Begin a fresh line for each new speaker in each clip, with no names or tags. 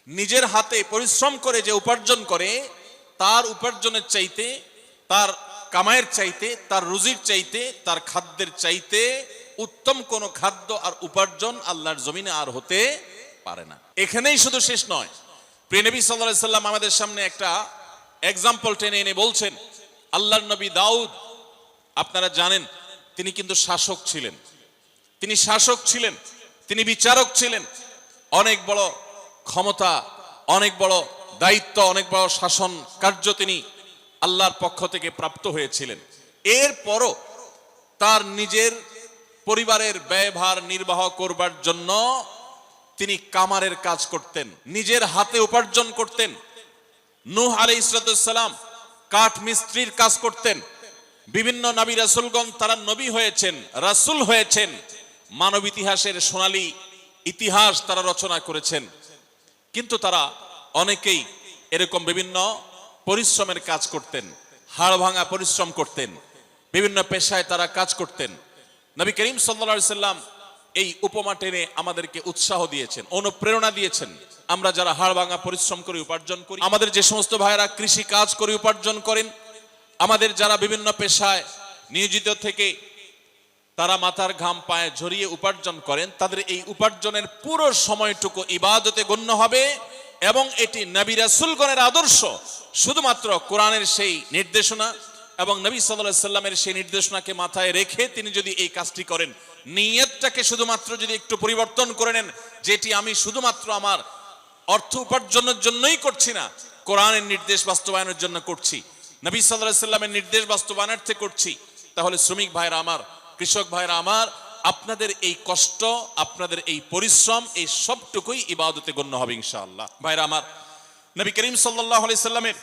নিজের হাতে পরিশ্রম করে যে উপার্জন করে, তার উপার্জনের চাইতে, তার কামাইয়ের চাইতে, তার রুজির চাইতে, তার খাদ্যের চাইতে উত্তম কোন খাদ্য আর উপার্জন আল্লাহর জমিনে আর হতে পারে না। এখানেই শুধু শেষ নয়, প্রিয় নবী সাল্লাল্লাহু আলাইহি সাল্লাম আমাদের সামনে একটা এক্সাম্পল টেনে এনে বলছেন, আল্লাহর নবী দাউদ, আপনারা জানেন তিনি কিন্তু শাসক ছিলেন, তিনি শাসক ছিলেন, তিনি বিচারক ছিলেন, অনেক বড় ক্ষমতা, অনেক বড় দায়িত্ব, অনেক বড় শাসন কার্য তিনি আল্লাহর পক্ষ থেকে প্রাপ্ত হয়েছিলেন। এরপরও তার নিজের পরিবারের ব্যয়ভার নির্বাহ করবার জন্য তিনি কামারের কাজ করতেন, নিজের হাতে উপার্জন করতেন। নূহ আলাইহিস সালাম কাঠ মিস্ত্রির কাজ করতেন। বিভিন্ন নবী রাসূলগণ তারা নবী হয়েছেন, রাসূল হয়েছেন, মানব ইতিহাসের সোনালী ইতিহাস তারা রচনা করেছেন। কিন্তু তারা অনেকেই এরকম বিভিন্ন পরিশ্রমের কাজ করতেন, হাড় ভাঙা পরিশ্রম করতেন, বিভিন্ন পেশায় তারা কাজ করতেন। নবী করিম সাল্লাল্লাহু আলাইহি সাল্লাম এই উপমা টেনে আমাদেরকে উৎসাহ দিয়েছেন, অনুপ্রেরণা দিয়েছেন। আমরা যারা হাড় ভাঙা পরিশ্রম করে উপার্জন করি, আমাদের যে সমস্ত ভাইয়েরা কৃষি কাজ করে উপার্জন করেন, আমাদের যারা বিভিন্ন পেশায় নিয়োজিত থেকে তারা মাথার ঘাম পায়ে ঝরিয়ে উপার্জন করেন, তাদের এই উপার্জনের পুরো সময়টুকু ইবাদতে গণ্য হবে এবং এটি নবী রাসূলগণের আদর্শ। শুধুমাত্র কোরআনের সেই নির্দেশনা এবং নবী সাল্লাল্লাহু আলাইহি সাল্লামের সেই নির্দেশনাকে মাথায় রেখে তিনি যদি এই কাজটি করেন, নিয়তটাকে শুধুমাত্র যদি একটু পরিবর্তন করে নেন, যেটি আমি শুধুমাত্র আমার অর্থ উপার্জনের জন্যই করছি না, কোরআনের নির্দেশ বাস্তবায়নের জন্য করছি, নবী সাল্লাল্লাহু আলাইহি সাল্লামের নির্দেশ বাস্তবায়নার্থে করছি, তাহলে শ্রমিক ভাইরা আমার, কৃষক ভাইরা আমার, আপনাদের এই কষ্ট, আপনাদের এই পরিশ্রম, এই সবটুকুই ইবাদতে গণ্য হবে ইনশাআল্লাহ। ভাইরা আমার, নবী করিম সাল্লাল্লাহু আলাইহি সাল্লামের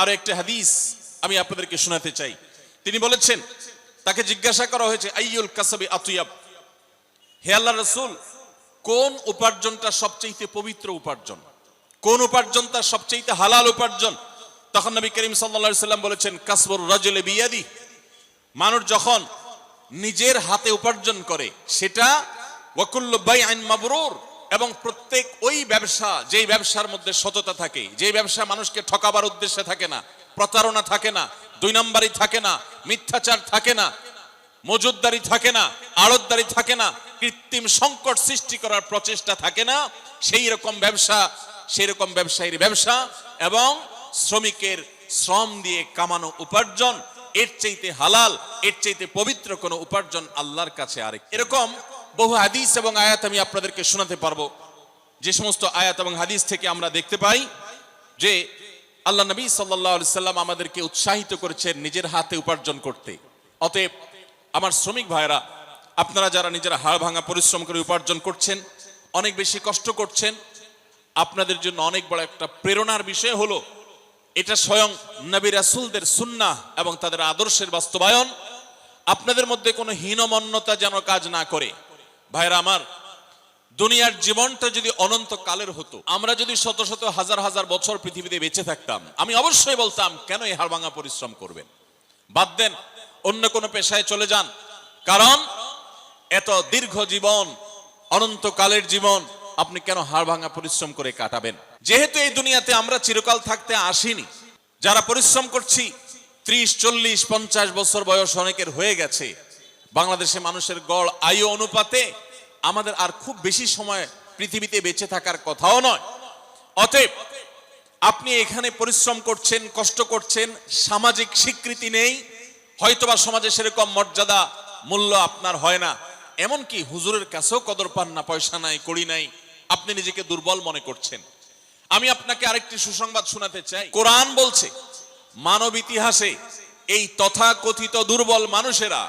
আরো একটা হাদিস আমি আপনাদেরকে শোনাতে চাই। তিনি বলেছেন, তাকে জিজ্ঞাসা করা হয়েছে, আইয়ুল কাসবি আতইয়াব, হে আল্লাহর রাসূল, কোন উপার্জনটা সবচেয়ে পবিত্র উপার্জন, কোন উপার্জনটা সবচেয়ে হালাল উপার্জন? তখন নবী করিম সাল্লাল্লাহু আলাইহি সাল্লাম বলেছেন, কাসবুর রাজুলি বিয়াদি, মানুষ যখন নিজের হাতে উপার্জন করে সেটা, ওয়া কুল্লু বাইইন মাবরুর, এবং প্রত্যেক ওই ব্যবসা, যেই ব্যবসার মধ্যে সততা থাকে, যেই ব্যবসা মানুষকে ঠকাবার উদ্দেশ্যে থাকে না, প্রতারণা থাকে না, দুই নম্বরই থাকে না, মিথ্যাচার থাকে না, মজুদদারি থাকে না, আড়তদারি থাকে না, কৃত্রিম সংকট সৃষ্টি করার প্রচেষ্টা থাকে না, সেই রকম ব্যবসা, সেই রকম ব্যবসায়ীর ব্যবসা এবং শ্রমিকের শ্রম দিয়ে কামানো উপার্জন, এর চাইতে হালাল, এর চাইতে পবিত্র কোনো উপার্জন আল্লাহর কাছে আরেক। এরকম বহু হাদিস এবং আয়াত আমি আপনাদেরকে শোনাতে পারবো, যে সমস্ত আয়াত এবং হাদিস থেকে আমরা দেখতে পাই যে আল্লাহ নবী সাল্লাল্লাহু আলাইহি সাল্লাম আমাদেরকে উৎসাহিত করেছেন নিজের হাতে উপার্জন করতে। অতএব আমার শ্রমিক ভাইরা, আপনারা যারা নিজেরা হাড় ভাঙা পরিশ্রম করে উপার্জন করছেন, অনেক বেশি কষ্ট করছেন, আপনাদের জন্য অনেক বড় একটা প্রেরণার বিষয় হলো, এটা স্বয়ং নবী রাসূলদের সুন্নাহ এবং তাদের আদর্শের বাস্তবায়ন। আপনাদের মধ্যে কোনো হীনমন্যতা যেন কাজ না করে। ভাইরা আমার, দুনিয়ার জীবনটা যদি অনন্ত কালের হতো, আমরা যদি শত শত হাজার হাজার বছর পৃথিবীতে বেঁচে থাকতাম, আমি অবশ্যই বলতাম, কেন এই হাড় ভাঙা পরিশ্রম করবেন, বাদ দেন, অন্য কোনো পেশায় চলে যান। কারণ এত দীর্ঘ জীবন, অনন্ত কালের জীবন, আপনি কেন হাড় ভাঙা পরিশ্রম করে কাটাবেন? যেহেতু এই দুনিয়াতে আমরা চিরকাল থাকতে আসিনি, যারা পরিশ্রম করছি 30, 40, 50 বছর বয়স অনেকের হয়ে গেছে। বাংলাদেশে মানুষের গড় আয়ু অনুপাতে আমাদের আর খুব বেশি সময় পৃথিবীতে বেঁচে থাকার কথাও নয়। অতএব আপনি এখানে পরিশ্রম করছেন, কষ্ট করছেন, সামাজিক স্বীকৃতি নেই, হয়তোবা সমাজে সেরকম মর্যাদা মূল্য আপনার হয় না, এমনকি হুজুরের কাছেও কদর পান না, পয়সা নাই, কড়ি নাই, আপনি নিজেকে দুর্বল মনে করছেন। আমি আপনাকে আরেকটি সুসংবাদ শোনাতে চাই। কোরআন বলছে, মানব ইতিহাসে এই তথাকথিত দুর্বল মানুষেরা,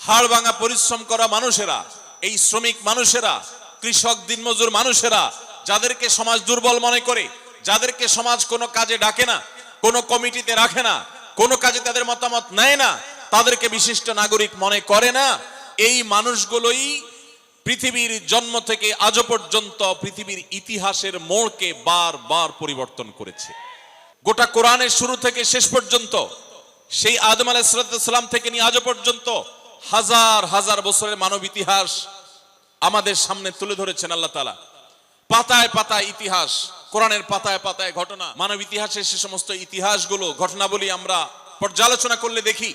হাড় ভাঙা পরিশ্রম করা মানুষেরা, এই শ্রমিক মানুষেরা, কৃষক দিনমজুর মানুষেরা, যাদেরকে সমাজ দুর্বল মনে করে, যাদেরকে সমাজ কোনো কাজে ডাকে না, কোনো কমিটিতে রাখে না, কোনো কাজে তাদের মতামত নেয় না, তাদেরকে বিশিষ্ট নাগরিক মনে করে না, এই মানুষগুলোই পৃথিবীর জন্ম থেকে আজও পর্যন্ত পৃথিবীর ইতিহাসের মোড়কে বারবার পরিবর্তন করেছে। গোটা কোরআনের শুরু থেকে শেষ পর্যন্ত, সেই আদম আলাইহিস সালাম থেকে নিয়ে আজও পর্যন্ত হাজার হাজার বছরের মানব ইতিহাস আমাদের সামনে তুলে ধরেছেন আল্লাহ তাআলা। পাতায় পাতায় ইতিহাস, কোরআনের পাতায় পাতায় ঘটনা, মানব ইতিহাসের সে সমস্ত ইতিহাসগুলো, ঘটনাবলী আমরা পর্যালোচনা করলে দেখি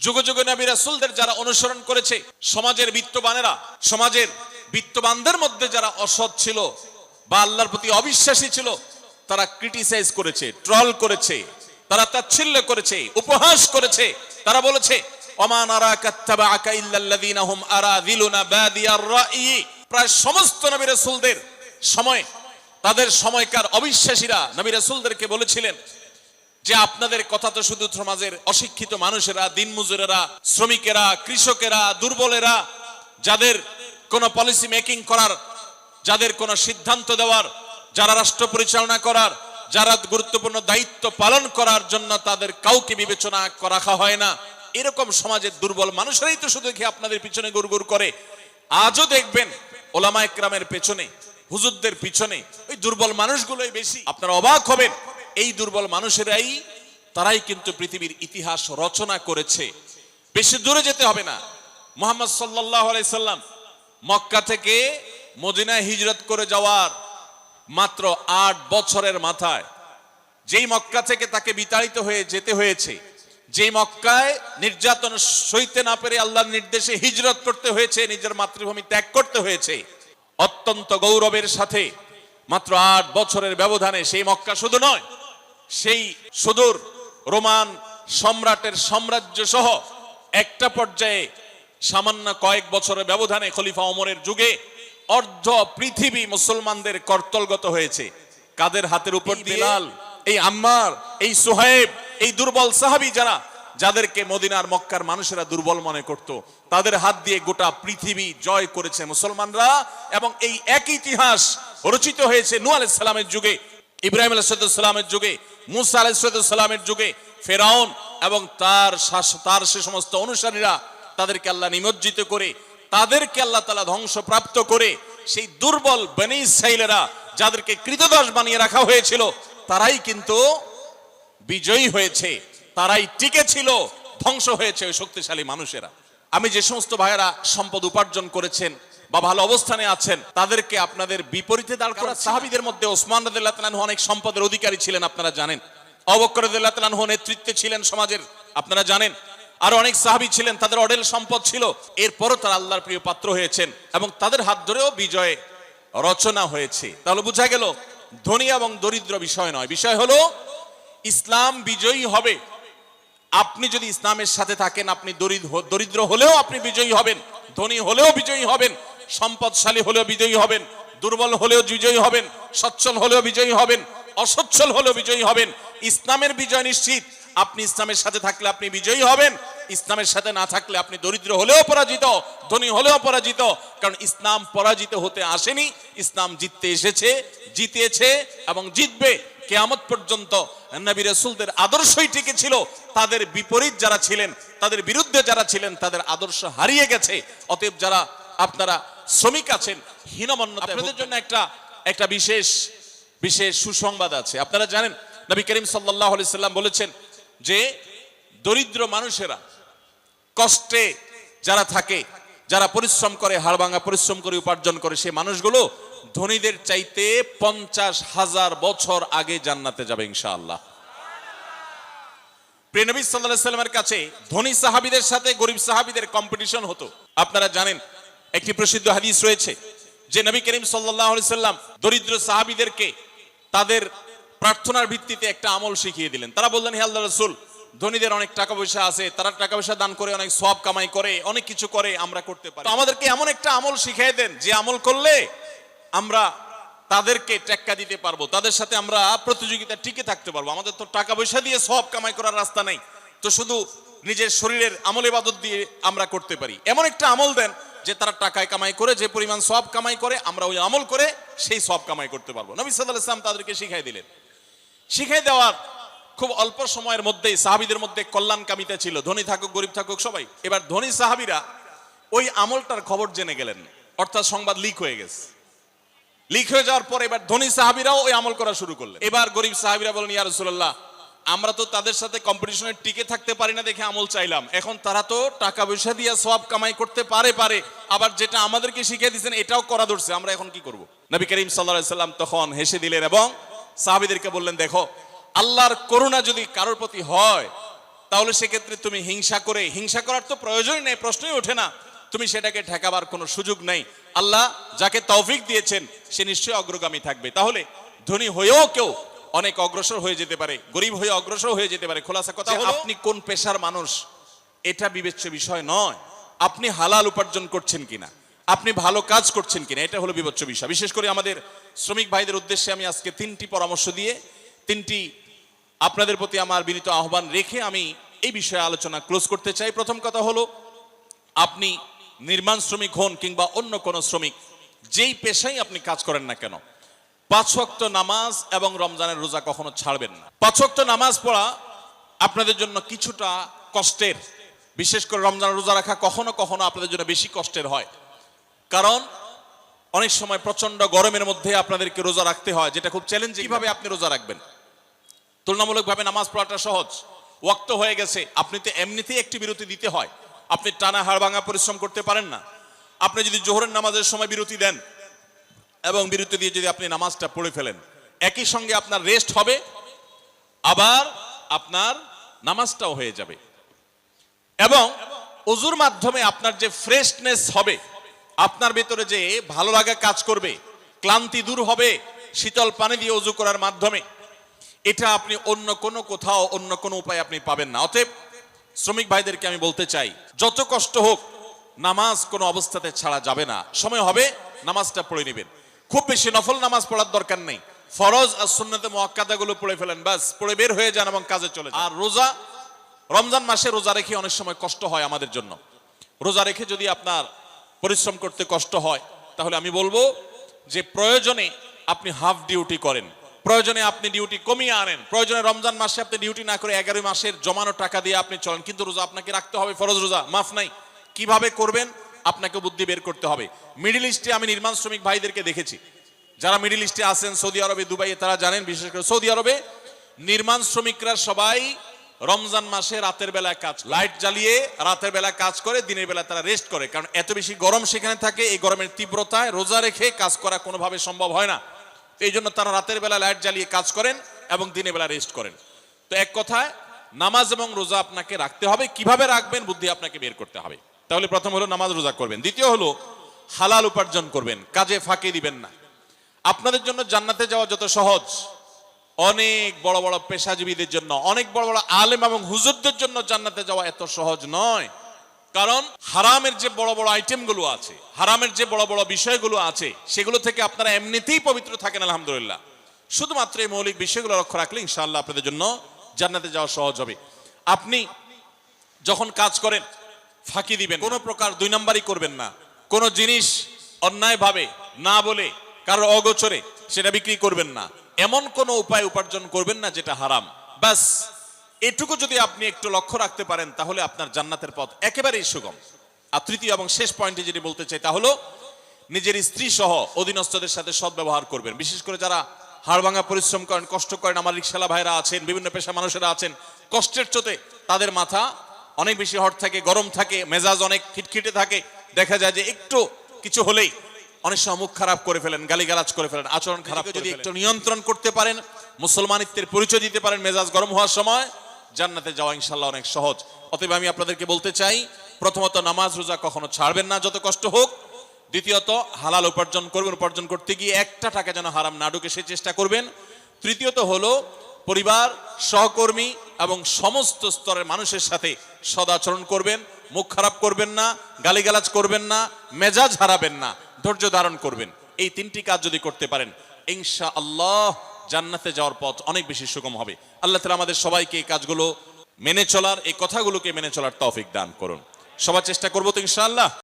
যুগে যুগে নবী রাসূলদের যারা অনুসরণ করেছে, সমাজের বিত্তবানেরা, সমাজের বিত্তবানদের মধ্যে যারা অসৎ ছিল বা আল্লাহর প্রতি অবিশ্বাসী ছিল, তারা ক্রিটিসাইজ করেছে, ট্রল করেছে, তারা তাচ্ছিল্য করেছে, উপহাস করেছে। তারা বলেছে ওমা নারাকা তাবাআকা ইল্লাল্লাযীনা হুম আরাযিলুনা বাদিয়ার রাই। প্রায় সমস্ত নবী রাসূলদের সময়, তাদের সময়কার অবিশ্বাসীরা নবী রাসূলদেরকে বলেছিলেন যে আপনাদের কথা তো শুধু সমাজের অশিক্ষিত মানুষেরা, দিনমজুরেরা, শ্রমিকেরা, কৃষকেরা, দুর্বলেরা, যাদের কোনো পলিসি মেকিং করার, যাদের কোনো সিদ্ধান্ত দেওয়ার, যারা রাষ্ট্র পরিচালনা করার, যারা গুরুত্বপূর্ণ দায়িত্ব পালন করার জন্য তাদের কাউকে বিবেচনা রাখা হয় না, এরকম সমাজের দুর্বল মানুষরাই তো শুধু দেখি আপনাদের পিছনে গুড়গুড় করে। আজও দেখবেন ওলামায়ে কেরামের পেছনে, হুজুরদের পিছনে ওই দুর্বল মানুষগুলোই বেশি। আপনারা অবাক হবেন, এই দুর্বল মানুষেরাই, তারাই কিন্তু পৃথিবীর ইতিহাস রচনা করেছে। বেশি দূরে যেতে হবে না, মুহাম্মদ সাল্লাল্লাহু আলাইহি সাল্লাম মক্কা থেকে মদিনায় হিজরত করে যাওয়ার মাত্র 8 বছরের মাথায়, যেই মক্কা থেকে তাকে বিতাড়িত হয়ে যেতে হয়েছে, যেই মক্কায় নির্যাতন সইতে না পেরে আল্লাহর নির্দেশে হিজরত করতে হয়েছে, নিজের মাতৃভূমি ত্যাগ করতে হয়েছে, অত্যন্ত গৌরবের সাথে মাত্র 8 বছরের ব্যবধানে সেই মক্কা শুধু নয়, সেই সুদূর রোমান সম্রাটের সাম্রাজ্য সহ একটা পর্যায়ে সামান্য কয়েক বছরের ব্যবধানে খলিফা ওমরের যুগে অর্ধ পৃথিবী মুসলমানদের কর্তলগত হয়েছে। কাদের হাতের উপর? বিলাল, এই আম্মার, এই সুহাইব, এই দুর্বল সাহাবী, যাদেরকে মদিনার মক্কার মানুষেরা দুর্বল মনে করত, তাদের হাত দিয়ে গোটা পৃথিবী জয় করেছে মুসলমানরা। এবং এই এক ইতিহাস রচিত হয়েছে নূহ আলাইহিস সালামের যুগে, ইব্রাহিম আলাইহিস সালামের যুগে, মুসা আলাইহিস সালামের যুগে। ফেরাউন এবং তার সে সমস্ত অনুসারীরা, তাদেরকে আল্লাহ নিমজ্জিত করে, তাদেরকে আল্লাহ তাআলা ধ্বংসপ্রাপ্ত করে, সেই দুর্বল বনী ইসরাঈলেরা যাদেরকে কৃতদাস বানিয়ে রাখা হয়েছিল, তারাই কিন্তু বিজয়ী হয়েছে, তারাই টিকে ছিল, ধ্বংস হয়েছে ওই শক্তিশালী মানুষেরা। আমি যে সমস্ত ভাইয়েরা সম্পদ উপার্জন করেছেন বা ভালো অবস্থানে আছেন, তাদেরকে আপনাদের বিপরীতে দাঁড় করা। সাহাবীদের মধ্যে ওসমান রাদিয়াল্লাহু তাআলা অনেক সম্পদের অধিকারী ছিলেন, আপনারা জানেন। আবু বকর রাদিয়াল্লাহু তাআলা নেতৃত্বে ছিলেন সমাজের, আপনারা জানেন। আর অনেক সাহাবী ছিলেন, তাদের অঢেল সম্পদ ছিল, এরপরও তারা আল্লাহর প্রিয় পাত্র হয়েছেন এবং তাদের হাত ধরেও বিজয় রচনা হয়েছে। তাহলে বোঝা গেল ধনী এবং দরিদ্র বিষয় নয়, বিষয় হলো ইসলাম বিজয়ী হবে। আপনি যদি ইসলামের সাথে থাকেন, আপনি দরিদ্র হলেও আপনি বিজয়ী হবেন, ধনী হলেও বিজয়ী হবেন, সম্পদশালী হলেও বিজয়ী হবেন, দুর্বল হলেও বিজয়ী হবেন, সচ্ছল হলেও বিজয়ী হবেন, অসচ্ছল হলেও বিজয়ী হবেন। ইসলামের বিজয় নিশ্চিত। আপনি ইসলামের সাথে থাকলে আপনি বিজয়ী হবেন, ইসলামের সাথে না থাকলে আপনি দরিদ্র হলেও পরাজিত, ধনী হলেও পরাজিত। কারণ ইসলাম পরাজিত হতে আসেনি, ইসলাম জিততে এসেছে, জিতেছে এবং জিতবে। কিয়ামত পর্যন্ত নবী রাসূলদের আদর্শই টিকে ছিল। তাদের বিপরীত যারা ছিলেন, তাদের বিরুদ্ধে যারা ছিলেন, তাদের আদর্শ হারিয়ে গেছে। অতএব যারা আপনারা শ্রমিক আছেন, হীনমন্যতায়, আপনাদের জন্য একটা বিশেষ সুসংবাদ আছে। আপনারা জানেন নবী করিম সাল্লাল্লাহু আলাইহি সাল্লাম বলেছেন যে দরিদ্র মানুষেরা, কষ্টে যারা থাকে, যারা পরিশ্রম করে, হাড়ভাঙা পরিশ্রম করে উপার্জন করে, সেই মানুষগুলো ধনীদের চাইতে 50,000 বছর আগে জান্নাতে যাবে ইনশাআল্লাহ। প্রিয় নবী সাল্লাল্লাহু আলাইহি সাল্লামের কাছে ধনী সাহাবীদের সাথে গরীব সাহাবীদের কম্পিটিশন হতো। আপনারা জানেন একটি প্রসিদ্ধ হাদিস রয়েছে যে নবী করিম সাল্লাল্লাহু আলাইহি সাল্লাম দরিদ্র সাহাবীদেরকে তাদের প্রার্থনার ভিত্তিতে একটা আমল শিখিয়ে দিলেন। তারা বললেন, হে আল্লাহর রাসূল, ধনীদের অনেক টাকা পয়সা আছে, তারা টাকা পয়সা দান করে, অনেক সওয়াব কামাই করে, অনেক কিছু করে, আমরা করতে পারি। তো আমাদেরকে এমন একটা আমল শিখিয়ে দেন যে আমল করলে আমরা তাদেরকে টেক্কা দিতে পারবো, তাদের সাথে আমরা প্রতিযোগিতা টিকে থাকতে পারবো। আমাদের তো টাকা পয়সা দিয়ে সওয়াব কামাই করার রাস্তা নাই, তো শুধু নিজের শরীরের আমল ইবাদত দিয়ে আমরা করতে পারি। এমন একটা আমল দেন যে তারা টাকায় কামাই করে যে পরিমাণ সওয়াব কামাই করে, আমরা ওই আমল করে সেই সওয়াব কামাই করতে পারবো। নবী সাল্লাল্লাহু আলাইহি ওয়াসাল্লাম তাদেরকে শিখিয়ে দিলেন। শিখিয়ে দেওয়ার খুব অল্প সময়ের মধ্যেই সাহাবীদের মধ্যে কল্যাণকামিতা ছিল, ধনী থাকুক গরিব থাকুক সবাই। এবার ধনী সাহাবীরা ওই আমলটার খবর জেনে গেলেন, অর্থাৎ সংবাদ লিক হয়ে গেছে। লিক হয়ে যাওয়ার পর এবার ধনী সাহাবীরাও ওই আমল করা শুরু করলেন। এবার গরিব সাহাবীরা বলেন, ইয়া রাসূলুল্লাহ, আমরা তো তাদের সাথে কম্পিটিশনে টিকে থাকতে পারি না দেখে আমল চাইলাম, এখন তারা তো টাকা পয়সা দিয়ে সওয়াব কামাই করতে পারে, আবার যেটা আমাদেরকে শিখিয়ে দিয়েছেন এটাও করা ধরছে, আমরা এখন কি করব? নবী করিম সাল্লাল্লাহু আলাইহি সাল্লাম তখন হেসে দিলেন এবং সাহাবীদেরকে বললেন, দেখো আল্লাহর করুণা যদি কারোর প্রতি হয় তাহলে সেক্ষেত্রে তুমি হিংসা করার তো প্রয়োজনই নেই, প্রশ্নই ওঠে না, তুমি সেটাকে ঠেকাবার কোনো সুযোগ নেই। আল্লাহ যাকে তৌফিক দিয়েছেন সে নিশ্চয়ই অগ্রগামী থাকবে। তাহলে ধনী হয়েও কেউ অনেক অগ্রসর হয়ে যেতে পারে, গরিব হয়ে অগ্রসর হয়ে যেতে পারে। খোলাসা কথা হলো, আপনি কোন পেশার মানুষ এটা বিবেচ্য বিষয় নয়, আপনি হালাল উপার্জন করছেন কিনা, আপনি ভালো কাজ করছেন কিনা, এটা হলো বিবেচ্য বিষয়। বিশেষ করে আমাদের শ্রমিক ভাইদের উদ্দেশ্যে আমি আজকে 3টি পরামর্শ দিয়ে 3টি আপনাদের প্রতি আমার বিনীত আহ্বান রেখে আমি এই বিষয়ে আলোচনা ক্লোজ করতে চাই। প্রথম কথা হলো, আপনি নির্মাণ শ্রমিক হন কিংবা অন্য কোন শ্রমিক, যেই পেশায় আপনি কাজ করেন না কেন, 5 ওয়াক্ত নামাজ এবং রমজানের রোজা কখনো ছাড়বেন না। 5 ওয়াক্ত নামাজ পড়া আপনাদের জন্য কিছুটা কষ্টের, বিশেষ করে রমজানের রোজা রাখা কখনো কখনো আপনাদের জন্য বেশি কষ্টের হয়, কারণ অনেক সময় প্রচন্ড গরমের মধ্যে আপনাদেরকে রোজা রাখতে হয়, যেটা খুব চ্যালেঞ্জিং। কিভাবে আপনি রোজা রাখবেন? তুলনামূলকভাবে নামাজ পড়াটা সহজ, ওয়াক্ত হয়ে গেছে, আপনি তো এমনিতেই একটি বিরতি দিতে হয়, আপনি টানা হাড় ভাঙা পরিশ্রম করতে পারেন না। আপনি যদি জোহরের নামাজের সময় বিরতি দেন এবং বিরতি দিয়ে যদি আপনি নামাজটা পড়ে ফেলেন, একই সঙ্গে আপনার রেস্ট হবে, আবার আপনার নামাজটাও হয়ে যাবে, এবং ওযুর মাধ্যমে আপনার যে ফ্রেশনেস হবে, আপনার ভেতরে যে ভালো লাগা কাজ করবে, ক্লান্তি দূর হবে শীতল পানি দিয়ে ওযু করার মাধ্যমে, এটা আপনি অন্য কোনো কোথাও অন্য কোনো উপায় আপনি পাবেন না। অতএব শ্রমিক ভাইদেরকে আমি বলতে চাই, যত কষ্ট হোক নামাজ কোনো অবস্থাতে ছাড়া যাবে না। সময় হবে নামাজটা পড়ে নেবেন, খুব বেশি নফল নামাজ পড়ার দরকার নেই, ফরজ আর সুন্নতে মুআক্কাদা গুলো পড়ে ফেলেন, বাস পড়ে বের হয়ে যান এবং কাজে চলে যান। আর রোজা, রমজান মাসে রোজা রেখে অনেক সময় কষ্ট হয় আমাদের জন্য। রোজা রেখে যদি আপনার পরিশ্রম করতে কষ্ট হয়, তাহলে আমি বলবো যে প্রয়োজনে আপনি হাফ ডিউটি করেন, প্রয়োজনে আপনি ডিউটি কমিয়ে আনেন, প্রয়োজনে রমজান মাসে আপনি ডিউটি না করে 11 মাসের জমানো টাকা দিয়ে আপনি চলেন, কিন্তু রোজা আপনাকে রাখতে হবে, ফরজ রোজা, মাফ নাই। কিভাবে করবেন আপনাকে বুদ্ধি বের করতে হবে। মিডল ইস্টে আমি নির্মাণ শ্রমিক ভাইদেরকে দেখেছি, যারা মিডল ইস্টে আছেন, সৌদি আরবে, দুবাইয়ে, তারা জানেন, বিশেষ করে সৌদি আরবে নির্মাণ শ্রমিকরা সবাই রমজান মাসে রাতের বেলায় কাজ, লাইট জ্বালিয়ে রাতের বেলা কাজ করে, দিনের বেলা তারা রেস্ট করে, কারণ এত বেশি গরম সেখানে থাকে। এই গরমের তীব্রতায় রোজা রেখে কাজ করা কোনোভাবে সম্ভব হয় না, এই জন্য তারা রাতের বেলা লাইট জ্বালিয়ে কাজ করেন এবং দিনের বেলা রেস্ট করেন। তো এক কথায় নামাজ এবং রোজা আপনাকে রাখতে হবে, কিভাবে রাখবেন বুদ্ধি আপনাকে বের করতে হবে। তাহলে প্রথম হলো নামাজ রোজা করবেন, দ্বিতীয় হলো হালাল উপার্জন করবেন, কাজে ফাঁকি দিবেন না। আপনাদের জন্য জান্নাতে যাওয়া যত সহজ, অনেক বড় বড় পেশাজীবীদের জন্য, অনেক বড় বড় আলেম এবং হুজুরদের জন্য জান্নাতে যাওয়া এত সহজ নয়। কারণ হারামের যে বড় বড় আইটেমগুলো আছে, হারামের যে বড় বড় বিষয়গুলো আছে, সেগুলো থেকে আপনারা এমনিতেই পবিত্র থাকেন আলহামদুলিল্লাহ। শুধুমাত্র এই মৌলিক বিষয়গুলো লক্ষ্য রাখলে ইনশাআল্লাহ আপনাদের জন্য জান্নাতে যাওয়া সহজ হবে। আপনি যখন কাজ করেন ফাঁকি দিবেন, কোনো প্রকার 2 নাম্বারই করবেন না। কোনো জিনিস অন্যায়ভাবে না বলে কারোর অগোচরে সেটা বিক্রি করবেন না, এমন কোনো উপায় উপার্জন করবেন না যেটা হারাম। বাস এটুকু যদি আপনি একটু লক্ষ্য রাখতে পারেন, তাহলে আপনার জান্নাতের পথ একেবারেই সুগম। আর তৃতীয় এবং শেষ পয়েন্টে যেটি বলতে চাই, তা হলো নিজের স্ত্রী সহ অধীনস্থদের সাথে সদ্ব্যবহার করবেন। বিশেষ করে যারা হাড়ভাঙা পরিশ্রম করেন, কষ্ট করেন, আমার রিকশালা ভাইরা আছেন, বিভিন্ন পেশা মানুষেরা আছেন, কষ্টের চোটে তাদের মাথা অনেক বেশি হট থাকে, গরম থাকে, মেজাজ অনেক খিটখিটে থাকে, দেখা যায় যে একটু কিছু হলেই অনেক সময় মুখ খারাপ করে ফেলেন, গালিগালাজ করে ফেলেন, আচরণ খারাপ। যদি একটু নিয়ন্ত্রণ করতে পারেন, মুসলমানিত্বের পরিচয় দিতে পারেন মেজাজ গরম হওয়ার সময়, জান্নাতে যাওয়া ইনশাআল্লাহ অনেক সহজ। অতএব আমি আপনাদেরকে বলতে চাই, প্রথমত নামাজ রোজা কখনো ছাড়বেন না যত কষ্ট হোক, দ্বিতীয়ত হালাল উপার্জন করবেন, উপার্জন করতে গিয়ে একটা টাকা যেন হারাম না ঢুকে সে চেষ্টা করবেন। তৃতীয়ত হলো পরিবার, সহকর্মী এবং সমস্ত স্তরের মানুষের সাথে সদাচরণ করবেন, মুখ খারাপ করবেন না, গালিগালাজ করবেন না, মেজাজ হারাবেন না, ধৈর্য ধারণ করবেন। এই 3টি কাজ যদি করতে পারেন ইনশাআল্লাহ জান্নাতে যাওয়ার পথ অনেক বেশি সুগম হবে। আল্লাহ তাআলা আমাদের সবাইকে এই কাজগুলো মেনে চলার, এই কথাগুলোকে মেনে চলার তৌফিক দান করুন। সবার চেষ্টা করবো তো ইনশাআল্লাহ।